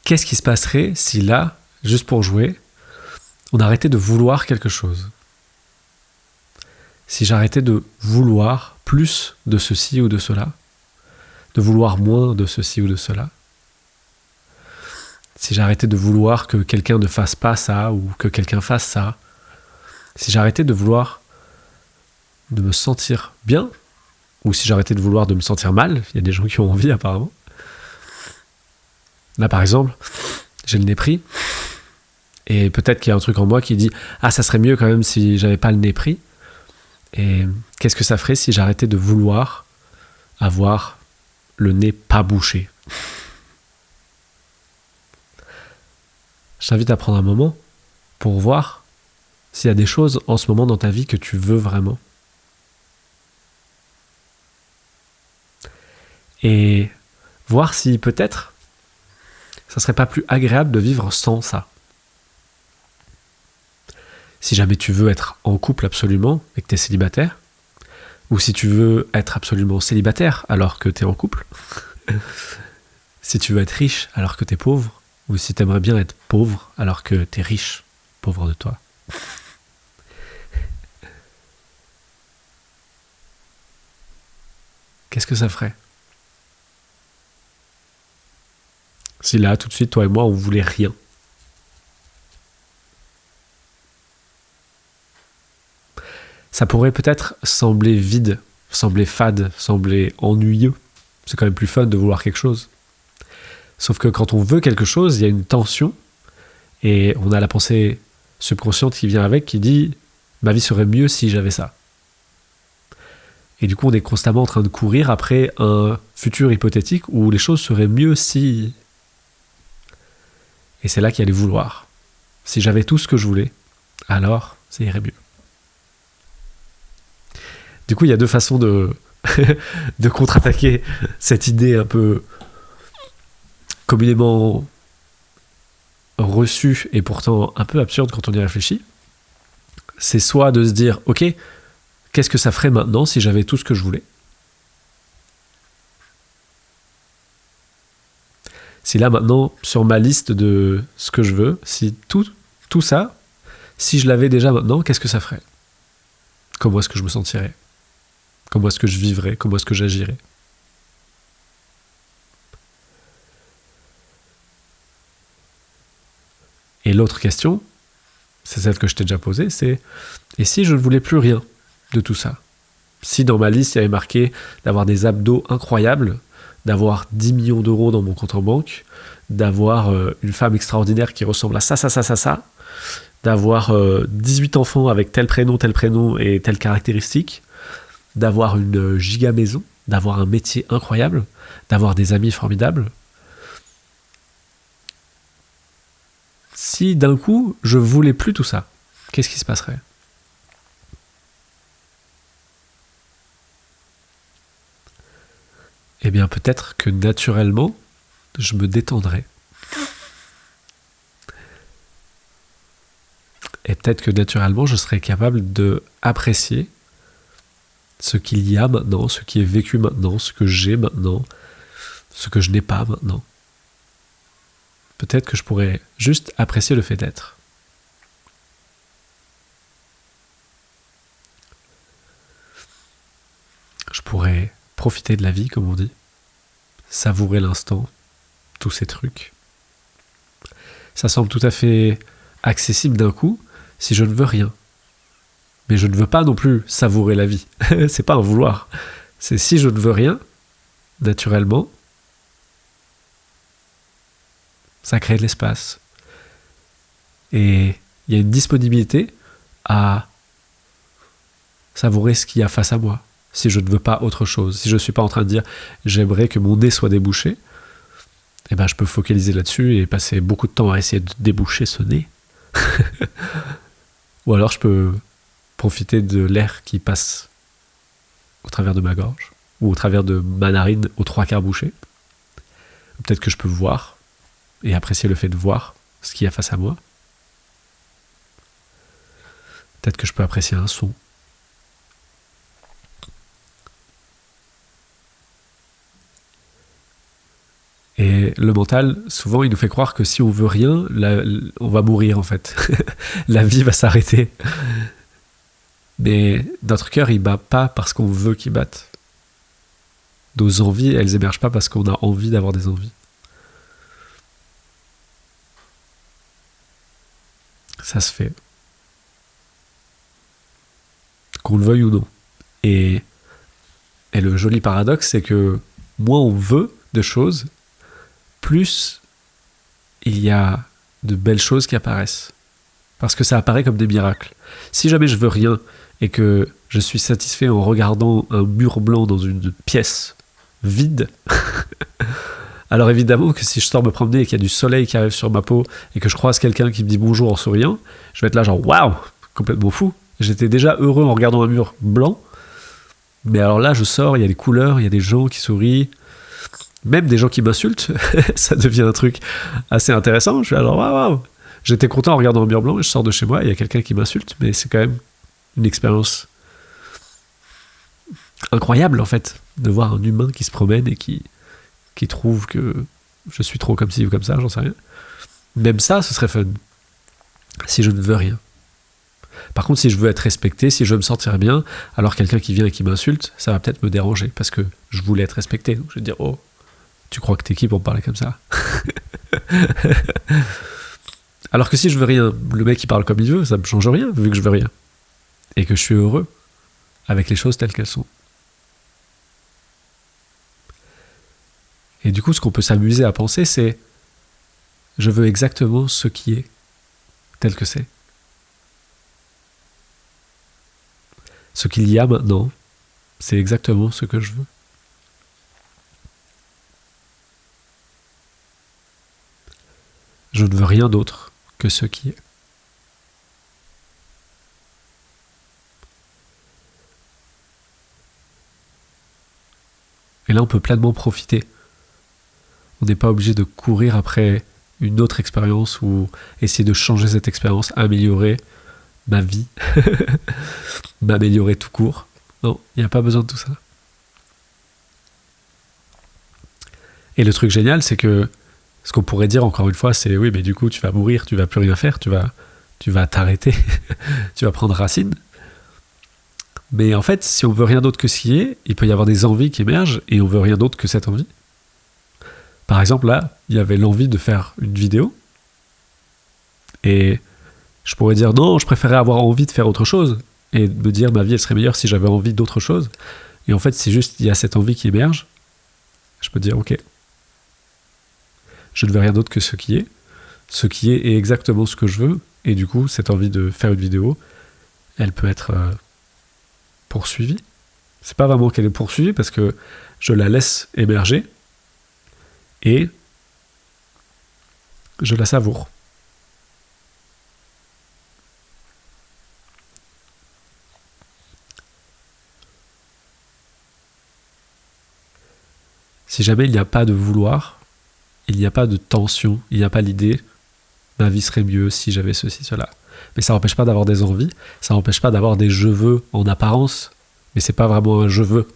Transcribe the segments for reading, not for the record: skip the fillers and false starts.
Qu'est-ce qui se passerait si là, juste pour jouer, on arrêtait de vouloir quelque chose? Si j'arrêtais de vouloir plus de ceci ou de cela, de vouloir moins de ceci ou de cela, si j'arrêtais de vouloir que quelqu'un ne fasse pas ça ou que quelqu'un fasse ça, si j'arrêtais de vouloir de me sentir bien, ou si j'arrêtais de vouloir de me sentir mal, il y a des gens qui ont envie apparemment. Là par exemple, j'ai le nez pris, et peut-être qu'il y a un truc en moi qui dit « Ah, ça serait mieux quand même si j'avais pas le nez pris ». Et qu'est-ce que ça ferait si j'arrêtais de vouloir avoir le nez pas bouché? Je t'invite à prendre un moment pour voir s'il y a des choses en ce moment dans ta vie que tu veux vraiment. Et voir si peut-être ça serait pas plus agréable de vivre sans ça. Si jamais tu veux être en couple absolument et que tu es célibataire, ou si tu veux être absolument célibataire alors que tu es en couple, si tu veux être riche alors que tu es pauvre, ou si tu aimerais bien être pauvre alors que tu es riche, pauvre de toi. Qu'est-ce que ça ferait? Si là, tout de suite, toi et moi, on voulait rien. Ça pourrait peut-être sembler vide, sembler fade, sembler ennuyeux. C'est quand même plus fun de vouloir quelque chose. Sauf que quand on veut quelque chose, il y a une tension et on a la pensée subconsciente qui vient avec qui dit « ma vie serait mieux si j'avais ça ». Et du coup, on est constamment en train de courir après un futur hypothétique où les choses seraient mieux si... Et c'est là qu'il y a les vouloirs. Si j'avais tout ce que je voulais, alors ça irait mieux. Du coup, il y a deux façons de, de contre-attaquer cette idée un peu communément reçue et pourtant un peu absurde quand on y réfléchit. C'est soit de se dire « Ok, qu'est-ce que ça ferait maintenant si j'avais tout ce que je voulais ?» Si là maintenant, sur ma liste de ce que je veux, si tout ça, si je l'avais déjà maintenant, qu'est-ce que ça ferait? Comment est-ce que je me sentirais? Comment est-ce que je vivrais? Comment est-ce que j'agirais? Et l'autre question, c'est celle que je t'ai déjà posée, c'est « Et si je ne voulais plus rien de tout ça? Si dans ma liste, il y avait marqué d'avoir des abdos incroyables, d'avoir 10 millions d'euros dans mon compte en banque, d'avoir une femme extraordinaire qui ressemble à ça, d'avoir 18 enfants avec tel prénom et telle caractéristique, d'avoir une giga maison, d'avoir un métier incroyable, d'avoir des amis formidables. Si d'un coup, je voulais plus tout ça, qu'est-ce qui se passerait? Eh bien, peut-être que naturellement, je me détendrais. Et peut-être que naturellement, je serais capable de apprécier ce qu'il y a maintenant, ce qui est vécu maintenant, ce que j'ai maintenant, ce que je n'ai pas maintenant. Peut-être que je pourrais juste apprécier le fait d'être. Je pourrais profiter de la vie, comme on dit, savourer l'instant, tous ces trucs. Ça semble tout à fait accessible d'un coup si je ne veux rien. Mais je ne veux pas non plus savourer la vie. C'est pas un vouloir. C'est si je ne veux rien, naturellement, ça crée de l'espace. Et il y a une disponibilité à savourer ce qu'il y a face à moi. Si je ne veux pas autre chose. Si je ne suis pas en train de dire j'aimerais que mon nez soit débouché, eh ben je peux focaliser là-dessus et passer beaucoup de temps à essayer de déboucher ce nez. Ou alors je peux profiter de l'air qui passe au travers de ma gorge ou au travers de ma narine aux 3/4 bouchée. Peut-être que je peux voir et apprécier le fait de voir ce qu'il y a face à moi. Peut-être que je peux apprécier un son. Et Mais le mental, souvent, il nous fait croire que si on veut rien, on va mourir en fait. La vie va s'arrêter. Mais notre cœur, il bat pas parce qu'on veut qu'il batte. Nos envies, elles émergent pas parce qu'on a envie d'avoir des envies. Ça se fait. Qu'on le veuille ou non. Et le joli paradoxe, c'est que moins on veut de choses, plus il y a de belles choses qui apparaissent. Parce que ça apparaît comme des miracles. Si jamais je veux rien et que je suis satisfait en regardant un mur blanc dans une pièce vide, alors évidemment que si je sors me promener et qu'il y a du soleil qui arrive sur ma peau et que je croise quelqu'un qui me dit bonjour en souriant, je vais être là genre waouh, complètement fou. J'étais déjà heureux en regardant un mur blanc, mais alors là je sors, il y a des couleurs, il y a des gens qui sourient, même des gens qui m'insultent, ça devient un truc assez intéressant. Je suis là genre waouh. J'étais content en regardant un mur blanc et je sors de chez moi et il y a quelqu'un qui m'insulte, mais c'est quand même une expérience incroyable en fait, de voir un humain qui se promène et qui trouve que je suis trop comme ci ou comme ça, j'en sais rien. Même ça, ce serait fun, si je ne veux rien. Par contre, si je veux être respecté, si je veux me sentir bien, alors quelqu'un qui vient et qui m'insulte, ça va peut-être me déranger, parce que je voulais être respecté. Donc je vais dire, oh, tu crois que t'es qui pour me parler comme ça? Alors que si je veux rien, le mec il parle comme il veut, ça me change rien, vu que je veux rien. Et que je suis heureux avec les choses telles qu'elles sont. Et du coup, ce qu'on peut s'amuser à penser, c'est je veux exactement ce qui est, tel que c'est. Ce qu'il y a maintenant, c'est exactement ce que je veux. Je ne veux rien d'autre que ce qui est. Et là, on peut pleinement profiter. On n'est pas obligé de courir après une autre expérience ou essayer de changer cette expérience, améliorer ma vie, m'améliorer tout court. Non, il n'y a pas besoin de tout ça. Et le truc génial, c'est que ce qu'on pourrait dire encore une fois, c'est oui, mais du coup, tu vas mourir, tu vas plus rien faire, tu vas t'arrêter, tu vas prendre racine. Mais en fait, si on veut rien d'autre que ce qui est, il peut y avoir des envies qui émergent et on veut rien d'autre que cette envie. Par exemple, là, il y avait l'envie de faire une vidéo et je pourrais dire non, je préférais avoir envie de faire autre chose et me dire ma vie elle serait meilleure si j'avais envie d'autre chose. Et en fait, c'est juste il y a cette envie qui émerge. Je peux dire ok, je ne veux rien d'autre que ce qui est. Ce qui est exactement ce que je veux. Et du coup, cette envie de faire une vidéo, elle peut être poursuivie. C'est pas vraiment qu'elle est poursuivie parce que je la laisse émerger et je la savoure. Si jamais il n'y a pas de vouloir, il n'y a pas de tension, il n'y a pas l'idée ma vie serait mieux si j'avais ceci, cela. Mais ça n'empêche pas d'avoir des envies, ça n'empêche pas d'avoir des je veux en apparence, mais c'est pas vraiment un je veux.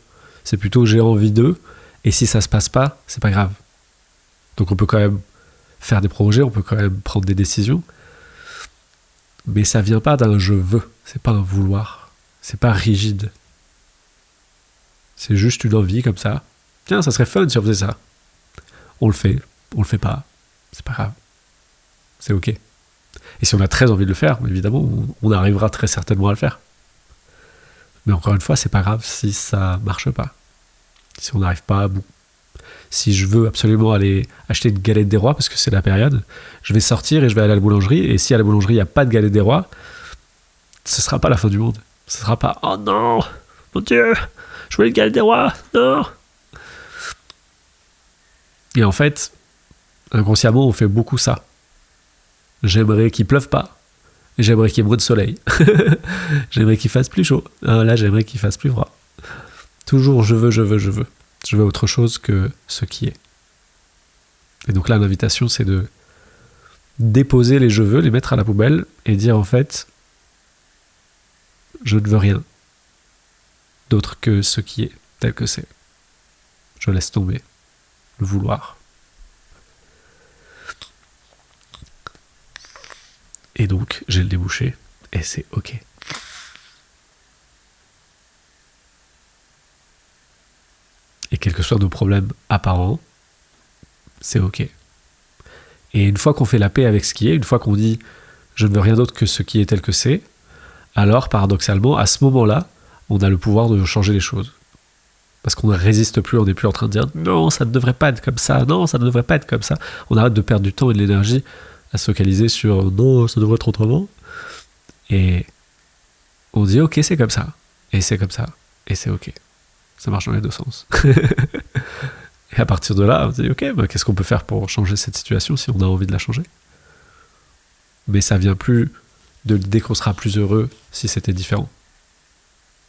C'est plutôt j'ai envie d'eux, et si ça se passe pas, c'est pas grave. Donc on peut quand même faire des projets, on peut quand même prendre des décisions, mais ça vient pas d'un je veux, c'est pas un vouloir, c'est pas rigide. C'est juste une envie comme ça. Tiens, ça serait fun si on faisait ça. On le fait pas, c'est pas grave. C'est ok. Et si on a très envie de le faire, évidemment, on arrivera très certainement à le faire. Mais encore une fois, c'est pas grave si ça marche pas. Si on n'arrive pas à bout. Si je veux absolument aller acheter une galette des rois, parce que c'est la période, je vais sortir et je vais aller à la boulangerie, et si à la boulangerie il n'y a pas de galette des rois, ce sera pas la fin du monde. Ce sera pas « Oh non, mon Dieu, je voulais une galette des rois, non !» Et en fait, inconsciemment, on fait beaucoup ça. J'aimerais qu'il pleuve pas. J'aimerais qu'il y ait moins de soleil. J'aimerais qu'il fasse plus chaud. Là, j'aimerais qu'il fasse plus froid. Toujours je veux. Je veux autre chose que ce qui est. Et donc là, l'invitation, c'est de déposer les je veux, les mettre à la poubelle et dire en fait, je ne veux rien d'autre que ce qui est, tel que c'est. Je laisse tomber le vouloir. Et donc, j'ai le débouché, et c'est ok. Et quels que soient nos problèmes apparents, c'est ok. Et une fois qu'on fait la paix avec ce qui est, une fois qu'on dit je ne veux rien d'autre que ce qui est tel que c'est, alors paradoxalement, à ce moment-là, on a le pouvoir de changer les choses. Parce qu'on ne résiste plus, on n'est plus en train de dire non, ça ne devrait pas être comme ça, non, ça ne devrait pas être comme ça. On arrête de perdre du temps et de l'énergie à se focaliser sur non, ça devrait être autrement. Et on dit ok, c'est comme ça, et c'est comme ça, et c'est ok. Ça marche dans les deux sens. Et à partir de là, on se dit ok, bah, qu'est-ce qu'on peut faire pour changer cette situation si on a envie de la changer? Mais ça vient plus de l'idée qu'on sera plus heureux si c'était différent.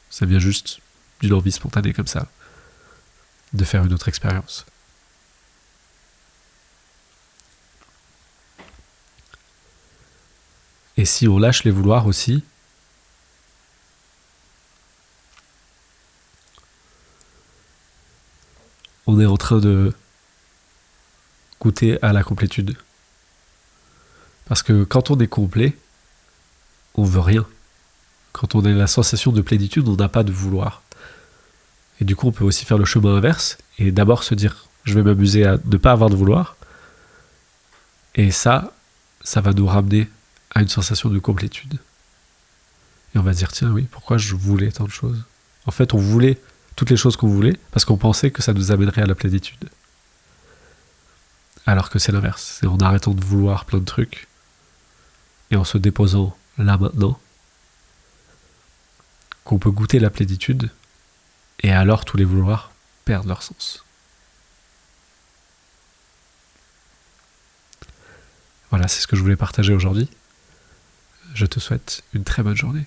Ça vient juste d'une envie spontanée comme ça, de faire une autre expérience. Et si on lâche les vouloirs aussi, on est en train de goûter à la complétude. Parce que quand on est complet, on veut rien. Quand on a la sensation de plénitude, on n'a pas de vouloir. Et du coup, on peut aussi faire le chemin inverse et d'abord se dire je vais m'amuser à ne pas avoir de vouloir. Et ça va nous ramener à une sensation de complétude. Et on va se dire tiens oui, pourquoi je voulais tant de choses? En fait, on voulait toutes les choses qu'on voulait parce qu'on pensait que ça nous amènerait à la plénitude. Alors que c'est l'inverse. C'est en arrêtant de vouloir plein de trucs et en se déposant là maintenant qu'on peut goûter la plénitude et alors tous les vouloirs perdent leur sens. Voilà, c'est ce que je voulais partager aujourd'hui. Je te souhaite une très bonne journée.